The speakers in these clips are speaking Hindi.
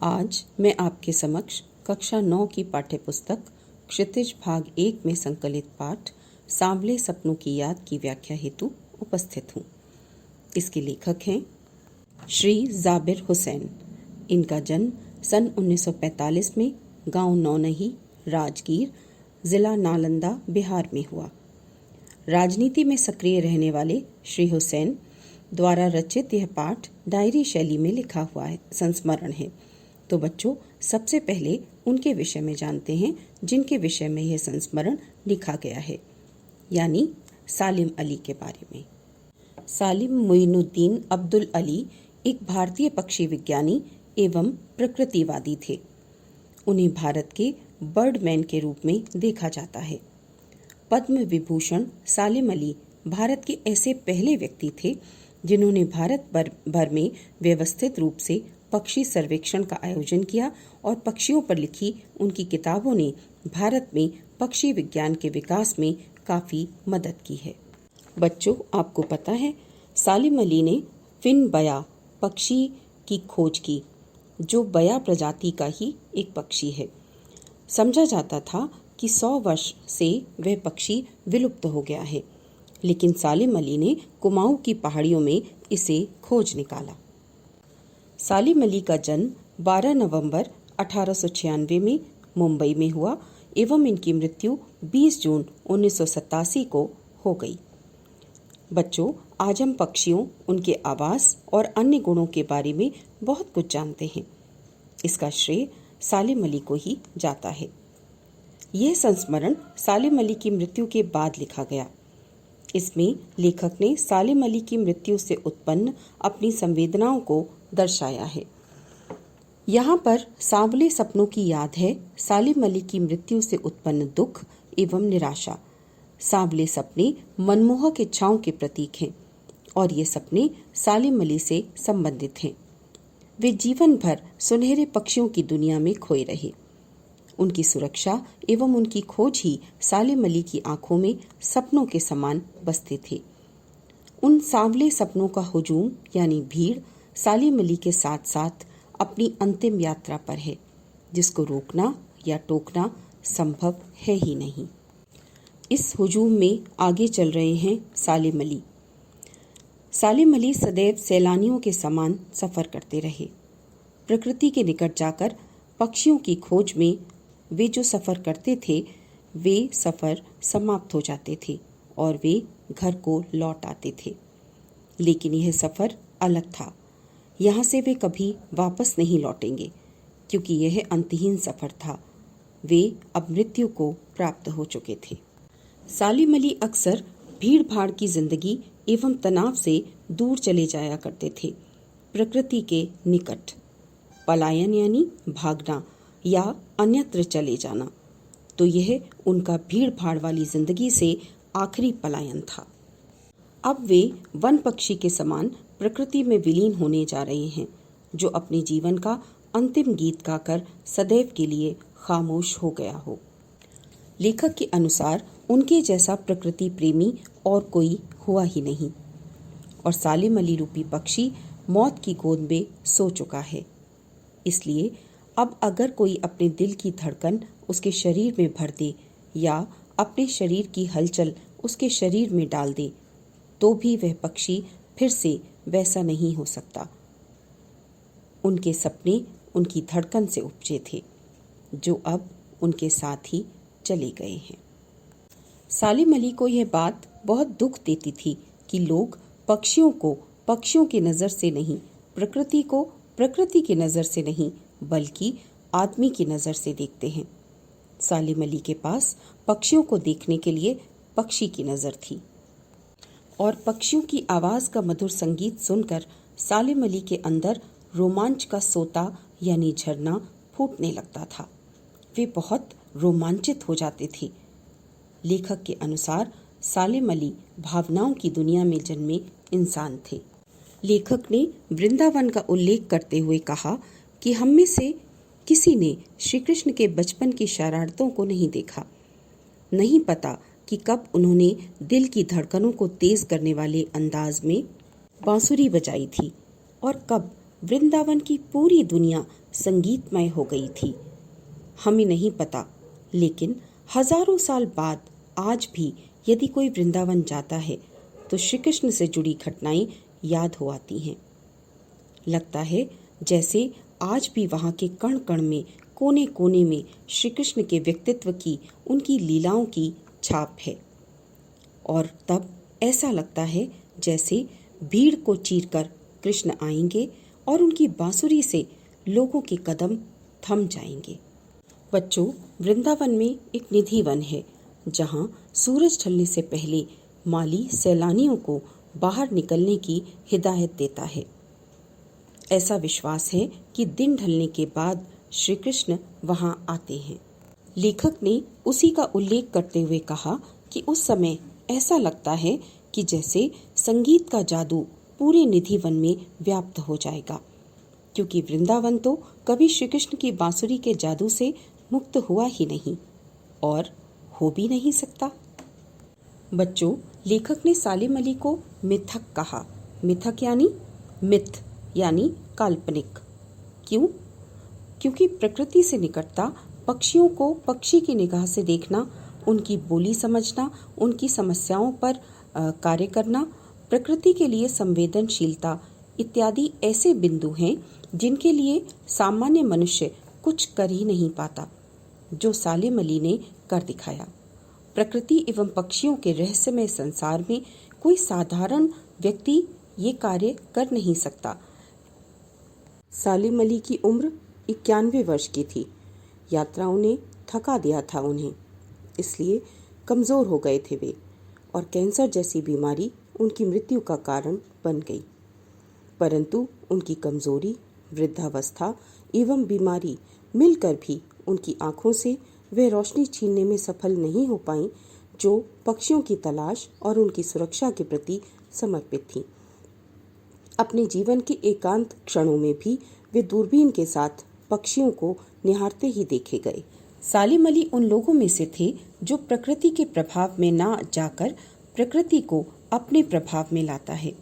आज मैं आपके समक्ष कक्षा 9 की पाठ्यपुस्तक क्षितिज भाग 1 में संकलित पाठ सांवले सपनों की याद की व्याख्या हेतु उपस्थित हूँ। इसके लेखक हैं श्री जाबिर हुसैन। इनका जन्म सन 1945 में गांव नौनही, राजगीर, जिला नालंदा, बिहार में हुआ। राजनीति में सक्रिय रहने वाले श्री हुसैन द्वारा रचित यह पाठ डायरी शैली में लिखा हुआ है संस्मरण है। तो बच्चों, सबसे पहले उनके विषय में जानते हैं जिनके विषय में यह संस्मरण लिखा गया है, यानी सालिम अली के बारे में। सालिम मोइनुद्दीन अब्दुल अली एक भारतीय पक्षी विज्ञानी एवं प्रकृतिवादी थे। उन्हें भारत के बर्डमैन के रूप में देखा जाता है। पद्म विभूषण सालिम अली भारत के ऐसे पहले व्यक्ति थे जिन्होंने भारत भर में व्यवस्थित रूप से पक्षी सर्वेक्षण का आयोजन किया और पक्षियों पर लिखी उनकी किताबों ने भारत में पक्षी विज्ञान के विकास में काफ़ी मदद की है। बच्चों, आपको पता है सालिम अली ने फिन बया पक्षी की खोज की, जो बया प्रजाति का ही एक पक्षी है। समझा जाता था कि 100 वर्ष से वह पक्षी विलुप्त हो गया है, लेकिन सालिम अली ने कुमाऊं की पहाड़ियों में इसे खोज निकाला। सालिम अली का जन्म 12 नवंबर 1896 में मुंबई में हुआ एवं इनकी मृत्यु 20 जून 1987 को हो गई। बच्चों, आज हम पक्षियों, उनके आवास और अन्य गुणों के बारे में बहुत कुछ जानते हैं। इसका श्रेय सालिम अली को ही जाता है। यह संस्मरण सालिम अली की मृत्यु के बाद लिखा गया। इसमें लेखक ने सालिम अली की मृत्यु से उत्पन्न अपनी संवेदनाओं को दर्शाया है। यहाँ पर सांवले सपनों की याद है सालिम अली की मृत्यु से उत्पन्न दुख एवं निराशा। सांवले सपने मनमोहक इच्छाओं के प्रतीक हैं और ये सपने सालिम अली से संबंधित हैं। वे जीवन भर सुनहरे पक्षियों की दुनिया में खोए रहे। उनकी सुरक्षा एवं उनकी खोज ही सालिम अली की आंखों में सपनों के समान बसते थे। उन सांवले सपनों का हुजूम यानी भीड़ सालिम अली के साथ साथ अपनी अंतिम यात्रा पर है, जिसको रोकना या टोकना संभव है ही नहीं। इस हुजूम में आगे चल रहे हैं सालिम अली। सालिम अली सदैव सैलानियों के समान सफ़र करते रहे। प्रकृति के निकट जाकर पक्षियों की खोज में वे जो सफ़र करते थे, वे सफ़र समाप्त हो जाते थे और वे घर को लौट आते थे। लेकिन यह सफ़र अलग था। यहाँ से वे कभी वापस नहीं लौटेंगे, क्योंकि यह अंतहीन सफ़र था। वे अब मृत्यु को प्राप्त हो चुके थे। सालिम अली अक्सर भीड़ भाड़ की जिंदगी एवं तनाव से दूर चले जाया करते थे, प्रकृति के निकट। पलायन यानी भागना या अन्यत्र चले जाना, तो यह उनका भीड़ भाड़ वाली जिंदगी से आखिरी पलायन था। अब वे वन पक्षी के समान प्रकृति में विलीन होने जा रहे हैं, जो अपने जीवन का अंतिम गीत गाकर सदैव के लिए खामोश हो गया हो। लेखक के अनुसार उनके जैसा प्रकृति प्रेमी और कोई हुआ ही नहीं और सालिम अली रूपी पक्षी मौत की गोद में सो चुका है। इसलिए अब अगर कोई अपने दिल की धड़कन उसके शरीर में भर दे या अपने शरीर की हलचल उसके शरीर में डाल दे, तो भी वह पक्षी फिर से वैसा नहीं हो सकता। उनके सपने उनकी धड़कन से उपजे थे, जो अब उनके साथ ही चले गए हैं। सालिम अली को यह बात बहुत दुख देती थी कि लोग पक्षियों को पक्षियों की नज़र से नहीं, प्रकृति को प्रकृति की नज़र से नहीं, बल्कि आदमी की नज़र से देखते हैं। सालिम अली के पास पक्षियों को देखने के लिए पक्षी की नज़र थी और पक्षियों की आवाज़ का मधुर संगीत सुनकर सालिम अली के अंदर रोमांच का सोता यानी झरना फूटने लगता था। वे बहुत रोमांचित हो जाते थे। लेखक के अनुसार सालिम अली भावनाओं की दुनिया में जन्मे इंसान थे। लेखक ने वृंदावन का उल्लेख करते हुए कहा कि हम में से किसी ने श्री कृष्ण के बचपन की शरारतों को नहीं देखा। नहीं पता कि कब उन्होंने दिल की धड़कनों को तेज करने वाले अंदाज में बांसुरी बजाई थी और कब वृंदावन की पूरी दुनिया संगीतमय हो गई थी। हमें नहीं पता, लेकिन हजारों साल बाद आज भी यदि कोई वृंदावन जाता है तो श्री कृष्ण से जुड़ी घटनाएं याद हो आती हैं। लगता है जैसे आज भी वहां के कण कण में, कोने कोने में श्री कृष्ण के व्यक्तित्व की, उनकी लीलाओं की छाप है। और तब ऐसा लगता है जैसे भीड़ को चीरकर कृष्ण आएंगे और उनकी बांसुरी से लोगों के कदम थम जाएंगे। बच्चों, वृंदावन में एक निधि वन है जहां सूरज ढलने से पहले माली सैलानियों को बाहर निकलने की हिदायत देता है। ऐसा विश्वास है कि दिन ढलने के बाद श्री कृष्ण वहां आते हैं। लेखक ने उसी का उल्लेख करते हुए कहा कि उस समय ऐसा लगता है कि जैसे संगीत का जादू पूरे निधि वन में व्याप्त हो जाएगा, क्योंकि वृंदावन तो कभी श्री कृष्ण की बांसुरी के जादू से मुक्त हुआ ही नहीं और हो भी नहीं सकता। बच्चों, लेखक ने सालिम अली को मिथक कहा। मिथक यानी मिथ, यानी काल्पनिक। क्यों? क्योंकि प्रकृति से निकटता, पक्षियों को पक्षी की निगाह से देखना, उनकी बोली समझना, उनकी समस्याओं पर कार्य करना, प्रकृति के लिए संवेदनशीलता इत्यादि ऐसे बिंदु हैं जिनके लिए सामान्य मनुष्य कुछ कर ही नहीं पाता, जो सालिम अली ने कर दिखाया। प्रकृति एवं पक्षियों के रहस्यमय संसार में कोई साधारण व्यक्ति ये कार्य कर नहीं सकता। सालिम अली की उम्र 91 वर्ष की थी। यात्राओं ने थका दिया था उन्हें, इसलिए कमज़ोर हो गए थे वे, और कैंसर जैसी बीमारी उनकी मृत्यु का कारण बन गई। परंतु उनकी कमजोरी, वृद्धावस्था एवं बीमारी मिलकर भी उनकी आंखों से वह रोशनी छीनने में सफल नहीं हो पाई जो पक्षियों की तलाश और उनकी सुरक्षा के प्रति समर्पित थी। अपने जीवन के एकांत क्षणों में भी वे दूरबीन के साथ पक्षियों को निहारते ही देखे गए। सालिम अली उन लोगों में से थे जो प्रकृति के प्रभाव में ना जाकर प्रकृति को अपने प्रभाव में लाता है।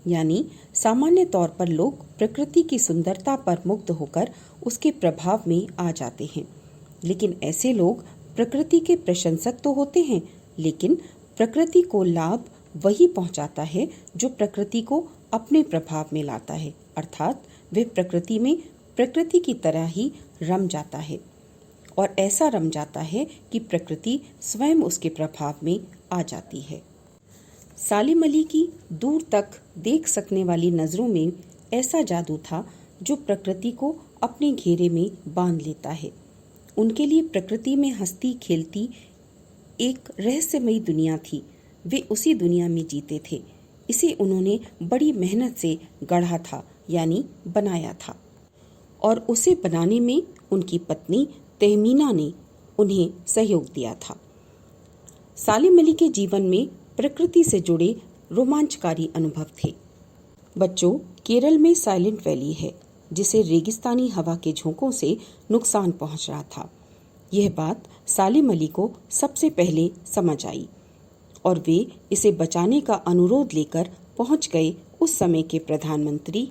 यानी सामान्य तौर पर लोग प्रकृति की सुंदरता पर मुग्ध होकर उसके प्रभाव में आ जाते हैं, लेकिन ऐसे लोग प्रकृति के प्रशंसक तो होते हैं, लेकिन प्रकृति को लाभ वही पहुंचाता है जो प्रकृति को अपने प्रभाव में लाता है, अर्थात वे प्रकृति में प्रकृति की तरह ही रम जाता है, और ऐसा रम जाता है कि प्रकृति स्वयं उसके प्रभाव में आ जाती है। सालिम अली की दूर तक देख सकने वाली नजरों में ऐसा जादू था जो प्रकृति को अपने घेरे में बांध लेता है। उनके लिए प्रकृति में हंसती खेलती एक रहस्यमयी दुनिया थी। वे उसी दुनिया में जीते थे। इसे उन्होंने बड़ी मेहनत से गढ़ा था, यानी बनाया था, और उसे बनाने में उनकी पत्नी तहमीना ने उन्हें सहयोग दिया था। सालिम अली के जीवन में प्रकृति से जुड़े रोमांचकारी अनुभव थे। बच्चों, केरल में साइलेंट वैली है जिसे रेगिस्तानी हवा के झोंकों से नुकसान पहुंच रहा था। यह बात सालिम अली को सबसे पहले समझ आई और वे इसे बचाने का अनुरोध लेकर पहुंच गए उस समय के प्रधानमंत्री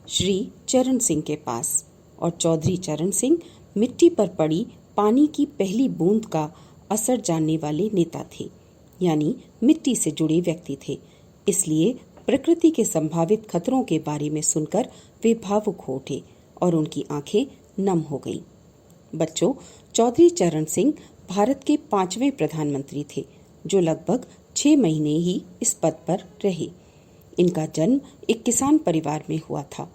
श्री चरण सिंह के पास। और चौधरी चरण सिंह मिट्टी पर पड़ी पानी की पहली बूंद का असर जानने वाले नेता थे, यानी मिट्टी से जुड़े व्यक्ति थे। इसलिए प्रकृति के संभावित खतरों के बारे में सुनकर वे भावुक हो उठे और उनकी आंखें नम हो गईं। बच्चों, चौधरी चरण सिंह भारत के 5वें प्रधानमंत्री थे जो लगभग 6 महीने ही इस पद पर रहे। इनका जन्म एक किसान परिवार में हुआ था।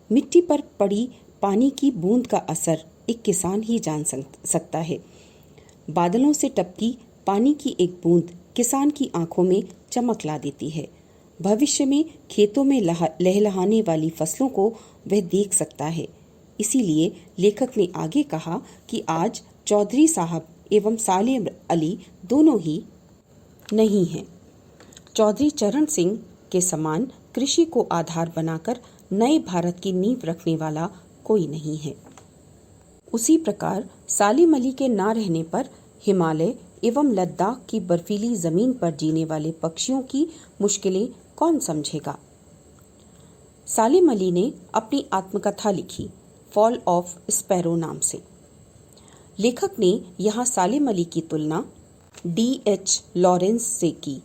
मिट्टी पर पड़ी पानी की बूंद का असर एक किसान ही जान सकता है। बादलों से टपकी पानी की एक बूंद किसान की आंखों में चमक ला देती है। भविष्य में खेतों में लहलहाने वाली फसलों को वह देख सकता है। इसीलिए लेखक ने आगे कहा कि आज चौधरी साहब एवं सालिम अली दोनों ही नहीं हैं। चौधरी चरण सिंह के समान कृषि को आधार बनाकर नए भारत की नींव रखने वाला कोई नहीं है। उसी प्रकार सालिम अली के ना रहने पर हिमालय एवं लद्दाख की बर्फीली जमीन पर जीने वाले पक्षियों की मुश्किलें कौन समझेगा। सालिम अली ने अपनी आत्मकथा लिखी, फॉल ऑफ स्पैरो नाम से। लेखक ने यहाँ सालिम अली की तुलना D.H. लॉरेंस से की।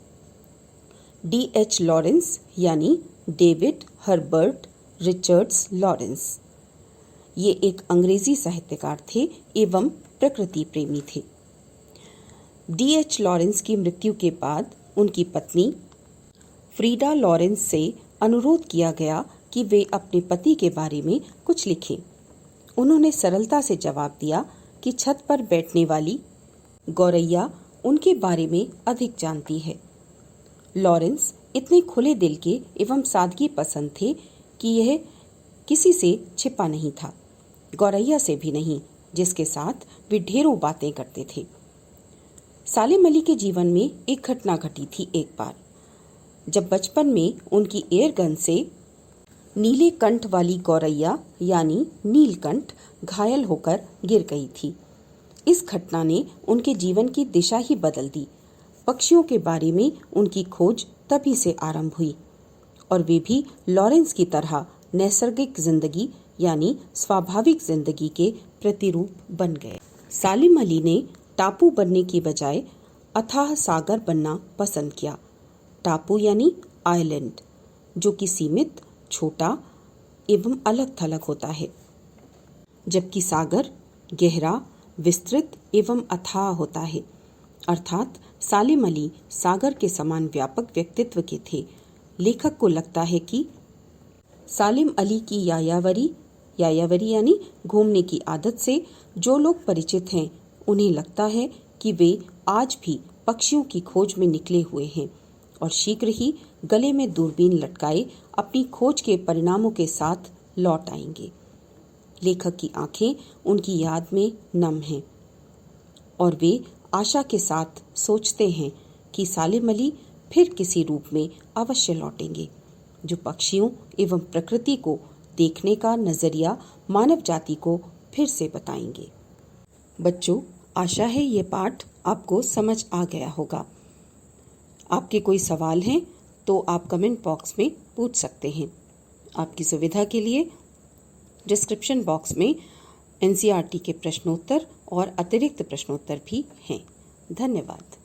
D.H. लॉरेंस यानी डेविड हर्बर्ट रिचर्ड्स लॉरेंस। ये एक अंग्रेजी साहित्यकार थे एवं प्रकृति प्रेमी थे। D.H. लॉरेंस की मृत्यु के बाद उनकी पत्नी फ्रीडा लॉरेंस से अनुरोध किया गया कि वे अपने पति के बारे में कुछ लिखें। उन्होंने सरलता से जवाब दिया कि छत पर बैठने वाली गौरैया उनके बारे में अधिक जानती है। लॉरेंस इतने खुले दिल के एवं सादगी पसंद थे कि यह किसी से छिपा नहीं था, गौरैया से भी नहीं, जिसके साथ वे ढेरों बातें करते थे। सालिम अली के जीवन में एक घटना घटी थी एक बार, जब बचपन में उनकी एयर गन से नीले कंठ वाली गौरैया यानी नीलकंठ घायल होकर गिर गई थी। इस घटना ने उनके जीवन की दिशा ही बदल दी। पक्षियों के बारे में उनकी खोज तभी से आरंभ हुई और वे भी लॉरेंस की तरह नैसर्गिक जिंदगी यानी स्वाभाविक जिंदगी के प्रतिरूप बन गए। सालिम अली ने टापू बनने की बजाय अथाह सागर बनना पसंद किया। टापू यानी आइलैंड, जो कि सीमित, छोटा एवं अलग थलग होता है, जबकि सागर गहरा, विस्तृत एवं अथाह होता है। अर्थात सालिम अली सागर के समान व्यापक व्यक्तित्व के थे। लेखक को लगता है कि सालिम अली की यायावरी यानी घूमने की आदत से जो लोग परिचित हैं, उन्हें लगता है कि वे आज भी पक्षियों की खोज में निकले हुए हैं और शीघ्र ही गले में दूरबीन लटकाए अपनी खोज के परिणामों के साथ लौट आएंगे। लेखक की आंखें उनकी याद में नम हैं और वे आशा के साथ सोचते हैं कि सालिम अली फिर किसी रूप में अवश्य लौटेंगे, जो पक्षियों एवं प्रकृति को देखने का नजरिया मानव जाति को फिर से बताएंगे। बच्चों, आशा है ये पाठ आपको समझ आ गया होगा। आपके कोई सवाल हैं तो आप कमेंट बॉक्स में पूछ सकते हैं। आपकी सुविधा के लिए डिस्क्रिप्शन बॉक्स में NCERT के प्रश्नोत्तर और अतिरिक्त प्रश्नोत्तर भी हैं। धन्यवाद।